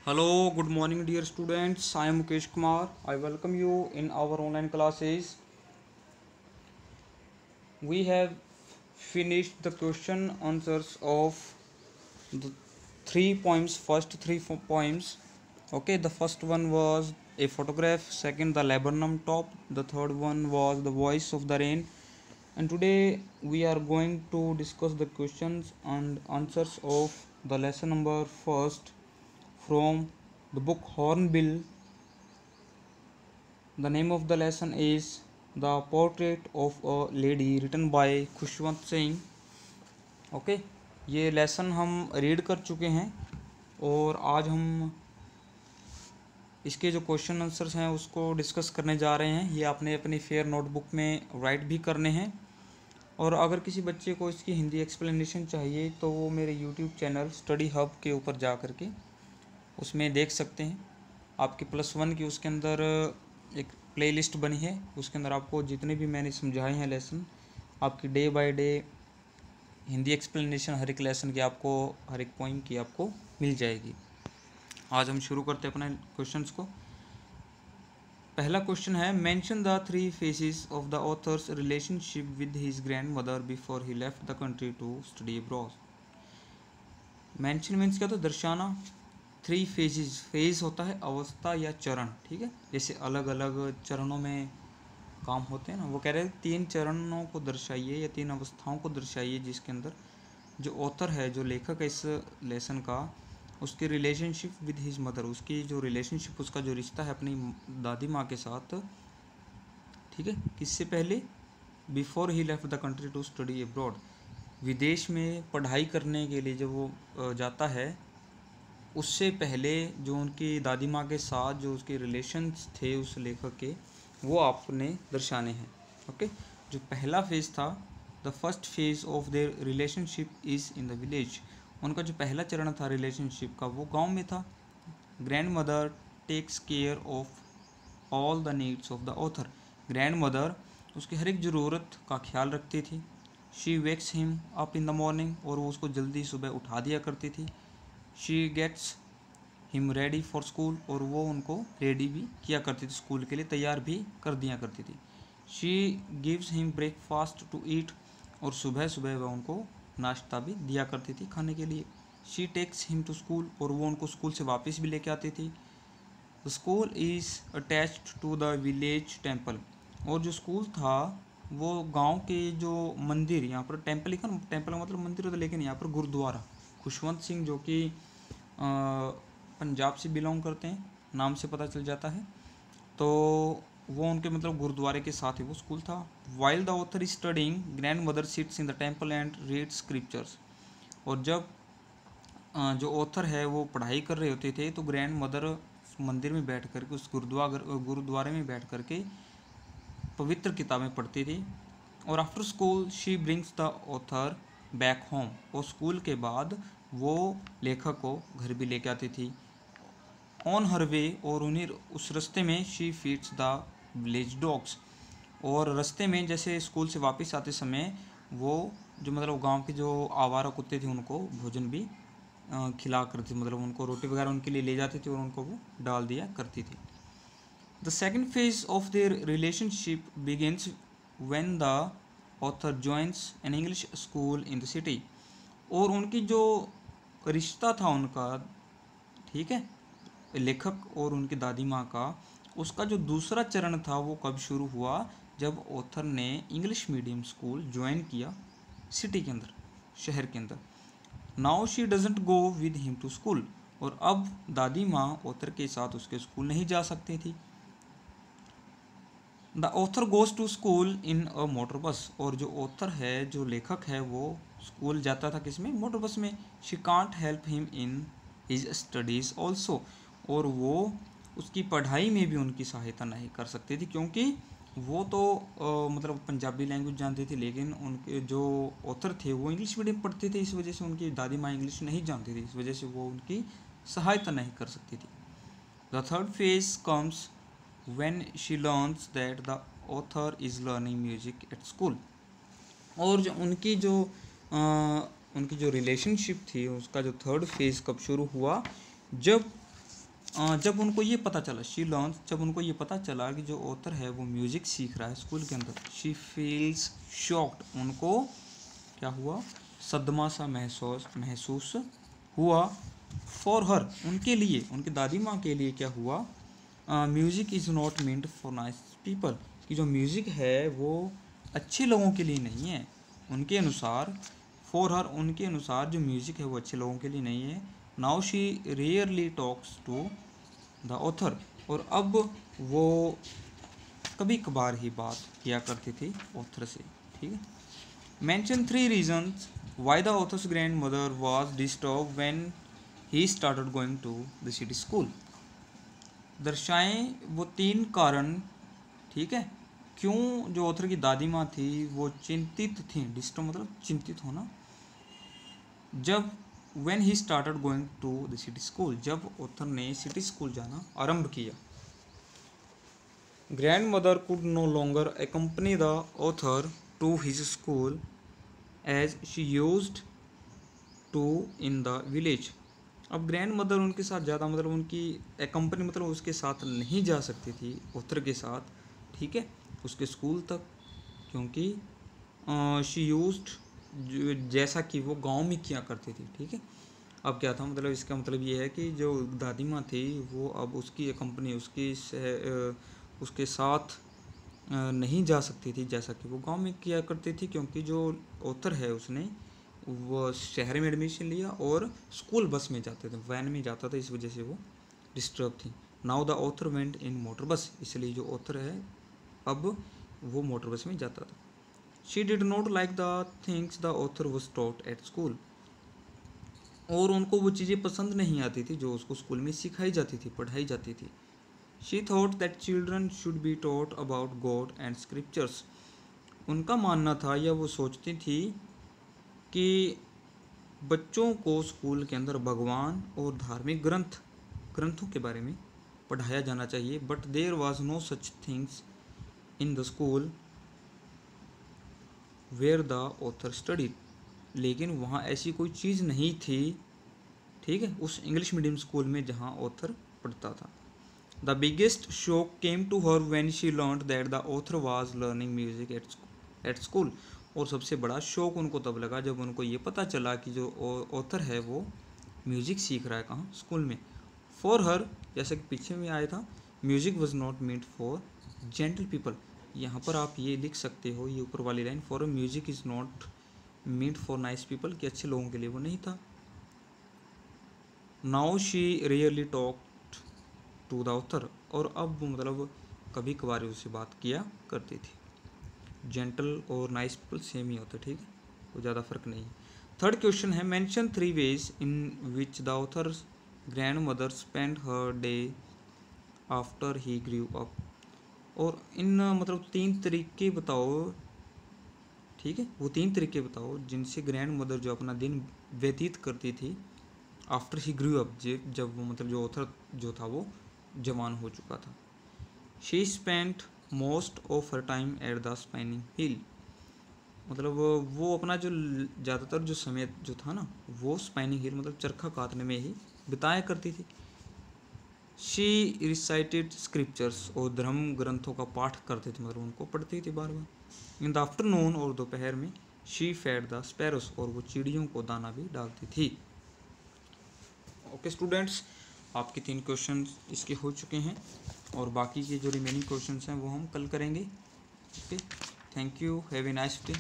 Hello, good morning, dear students. I am Mukesh Kumar. I welcome you in our online classes. We have finished the question answers of the three poems, first three poems. Okay, the first one was a photograph, second, the laburnum top, the third one was the voice of the rain. And today we are going to discuss the questions and answers of the lesson number first from the book Hornbill. The name of the lesson is The Portrait of a Lady, written by Khushwant Singh. Okay, ये lesson हम read कर चुके हैं और आज हम इसके जो क्वेश्चन आंसर्स हैं उसको डिस्कस करने जा रहे हैं. ये आपने अपनी फेयर नोटबुक में राइट भी करने हैं. और अगर किसी बच्चे को इसकी हिंदी एक्सप्लेनेशन चाहिए तो वो मेरे यूट्यूब चैनल स्टडी हब के ऊपर जा कर के उसमें देख सकते हैं. आपके +1 की उसके अंदर एक प्लेलिस्ट बनी है, उसके अंदर आपको जितने भी मैंने समझाए हैं लेसन, आपकी day by day Hindi explanation हर एक लेसन की आपको, हर एक पोइम की आपको मिल जाएगी. आज हम शुरू करते हैं अपने क्वेश्चंस को. पहला क्वेश्चन है, mention the 3 phases of the author's relationship with his grandmother before he left the country to study abroad. Mention means क्या, तो दर्शाना. 3 फेजेस, फेज होता है अवस्था या चरण, ठीक है, जैसे अलग अलग चरणों में काम होते हैं ना, वो कह रहे हैं 3 चरणों को दर्शाइए या 3 अवस्थाओं को दर्शाइए जिसके अंदर जो ऑथर है, जो लेखक है इस लेसन का, उसकी रिलेशनशिप विद हिज मदर, उसकी जो रिलेशनशिप, उसका जो रिश्ता है अपनी दादी माँ के साथ, ठीक है, किससे पहले, before he left the country to study abroad, विदेश में पढ़ाई करने के लिए जब वो जाता है उससे पहले जो उनकी दादी माँ के साथ जो उसके रिलेशंस थे उस लेखक के, वो आपने दर्शाने हैं. ओके, जो पहला फेज़ था, the first phase of their relationship is in the village. उनका जो पहला चरण था रिलेशनशिप का वो गांव में था. Grandmother takes care of all the needs of the author. Grandmother उसकी हर एक ज़रूरत का ख्याल रखती थी. She wakes him up in the morning, और वो उसको जल्दी सुबह उठा दिया करती थी. She gets him ready for school, और वो उनको रेडी भी किया करती थी, स्कूल के लिए तैयार भी कर दिया करती थी. She gives him breakfast to eat, और सुबह सुबह वह उनको नाश्ता भी दिया करती थी खाने के लिए. She takes him to school, और वो उनको स्कूल से वापस भी लेके आती थी. The school is attached to the village temple, और जो स्कूल था वो गांव के जो मंदिर, यहाँ पर टेम्पल लिखा ना, टेम्पल का मतलब मंदिर होता, लेकिन यहाँ पर गुरुद्वारा. खुशवंत सिंह जो कि पंजाब से बिलोंग करते हैं, नाम से पता चल जाता है, तो वो उनके मतलब गुरुद्वारे के साथ ही वो स्कूल था. While the author is studying, grand mother sits in the temple and read scriptures. और जब जो ऑथर है वो पढ़ाई कर रहे होते थे तो ग्रैंड मदर मंदिर में बैठ कर के, उस गुरुद्वारे में बैठ कर के पवित्र किताबें पढ़ती थी. और after school she brings the author back home, और स्कूल के बाद वो लेखक को घर भी लेके आती थी. ऑन हर वे, और उन्हीं उस रास्ते में she feeds the village dogs, और रास्ते में जैसे स्कूल से वापस आते समय वो जो मतलब गांव के जो आवारा कुत्ते थे उनको भोजन भी खिला करती, मतलब उनको रोटी वगैरह उनके लिए ले जाती थी और उनको वो डाल दिया करती थी. The second phase of their relationship begins when the author joins an English school in the city. और उनकी जो रिश्ता था उनका, ठीक है, लेखक और उनकी दादी माँ का, उसका जो दूसरा चरण था वो कब शुरू हुआ, जब ऑथर ने इंग्लिश मीडियम स्कूल ज्वाइन किया सिटी के अंदर, शहर के अंदर. Now she doesn't go with him to school, और अब दादी माँ ऑथर के साथ उसके स्कूल नहीं जा सकती थी. The author goes to school in a motor bus, और जो ऑथर है, जो लेखक है, वो स्कूल जाता था किस में, मोटर बस में. She can't help him in his studies also, और वो उसकी पढ़ाई में भी उनकी सहायता नहीं कर सकती थी, क्योंकि वो तो मतलब पंजाबी लैंग्वेज जानती थी, लेकिन उनके जो ऑथर थे वो इंग्लिश मीडियम पढ़ते थे, इस वजह से उनकी दादी माँ इंग्लिश नहीं जानती थी, इस वजह से वो उनकी सहायता नहीं कर सकती थी. The third phase comes when she learns that the author is learning music at school. और जो उनकी जो रिलेशनशिप थी उसका जो थर्ड फेज़ कब शुरू हुआ, जब जब उनको ये पता चला, शी लर्न, जब उनको ये पता चला कि जो ऑथर है वो म्यूज़िक सीख रहा है स्कूल के अंदर, शी फील्स शॉक्ड, उनको क्या हुआ, सदमा सा महसूस हुआ। फॉर हर, उनके लिए, उनकी दादी माँ के लिए क्या हुआ, music is not meant for nice people, कि जो म्यूज़िक है वो अच्छे लोगों के लिए नहीं है। उनके अनुसार, फॉर हर, उनके अनुसार जो म्यूज़िक है वो अच्छे लोगों के लिए नहीं है। Now she rarely talks to the author, और अब वो कभी कभार ही बात किया करती थी ऑथर से, ठीक है। Mention 3 reasons why the author's grandmother was disturb when he started going to the city school, दर्शाएं वो 3 कारण, ठीक है, क्यों जो ऑथर की दादी माँ थी वो चिंतित थी, डिस्टर्ब मतलब चिंतित होना, जब when he started going to the city school, जब ऑथर ने सिटी स्कूल जाना आरंभ किया। grandmother could no longer accompany the author to his school as she used to in the village, अब ग्रैंड मदर उनके साथ ज़्यादा, मतलब उनकी एकम्पनी मतलब उसके साथ नहीं जा सकती थी ऑथर के साथ, ठीक है, उसके स्कूल तक, क्योंकि शी यूज्ड, जैसा कि वो गांव में किया करती थी, ठीक है। अब क्या था, मतलब इसका मतलब ये है कि जो दादी माँ थी वो अब उसकी कंपनी, उसके साथ नहीं जा सकती थी जैसा कि वो गांव में किया करती थी, क्योंकि जो ऑथर है उसने वो शहर में एडमिशन लिया और स्कूल बस में जाते थे, वैन में जाता था, इस वजह से वो डिस्टर्ब थी। Now the author went in motor बस, इसलिए जो ऑथर है अब वो मोटर बस में जाता था। She did not like the things the author was taught at school, और उनको वो चीज़ें पसंद नहीं आती थी जो उसको स्कूल में सिखाई जाती थी, पढ़ाई जाती थी। She thought that children should be taught about God and scriptures, उनका मानना था या वो सोचती थी कि बच्चों को स्कूल के अंदर भगवान और धार्मिक ग्रंथों के बारे में पढ़ाया जाना चाहिए। But there was no such things in the school where the author studied, लेकिन वहाँ ऐसी कोई चीज़ नहीं थी, ठीक है, उस इंग्लिश मीडियम स्कूल में जहाँ ऑथर पढ़ता था। The biggest shock came to her when she learned that the author was learning music at school, और सबसे बड़ा शौक उनको तब लगा जब उनको ये पता चला कि जो ऑथर है वो म्यूज़िक सीख रहा है कहाँ, स्कूल में। फॉर हर, जैसे कि पीछे में आया था, music was not made for gentle people, यहाँ पर आप ये लिख सकते हो, ये ऊपर वाली line, for music is not made for nice people, कि अच्छे लोगों के लिए वो नहीं था। Now she rarely talked to the author, और अब मतलब कभी कभार उससे बात किया करती थी। जेंटल और नाइस पीपल सेम ही होता है, ठीक है, कोई ज़्यादा फर्क नहीं है। थर्ड क्वेश्चन है, mention 3 ways in which the author's grand mother spend her day after he grew up, और इन मतलब 3 तरीके बताओ, ठीक है, वो 3 तरीके बताओ जिनसे ग्रैंड मदर जो अपना दिन व्यतीत करती थी आफ्टर ही ग्रू अप, जब वो मतलब जो ऑथर जो था वो जवान हो चुका था। She spent most of her time at the spinning wheel, मतलब वो अपना जो ज़्यादातर जो समय जो था ना वो स्पाइनिंग हिल मतलब चरखा कातने में ही बिताया करती थी। शी रिसाइटेड स्क्रिप्चर्स, और धर्म ग्रंथों का पाठ करते थे, मतलब उनको पढ़ती थी बार बार। इन द आफ्टरनून, और दोपहर में, शी फेड द स्पैरोस, और वो चिड़ियों को दाना भी डालती थी। ओके स्टूडेंट्स, आपके 3 क्वेश्चन इसके हो चुके हैं, और बाकी के जो रिमेनिंग क्वेश्चंस हैं वो हम कल करेंगे। Okay, thank you, have a nice day.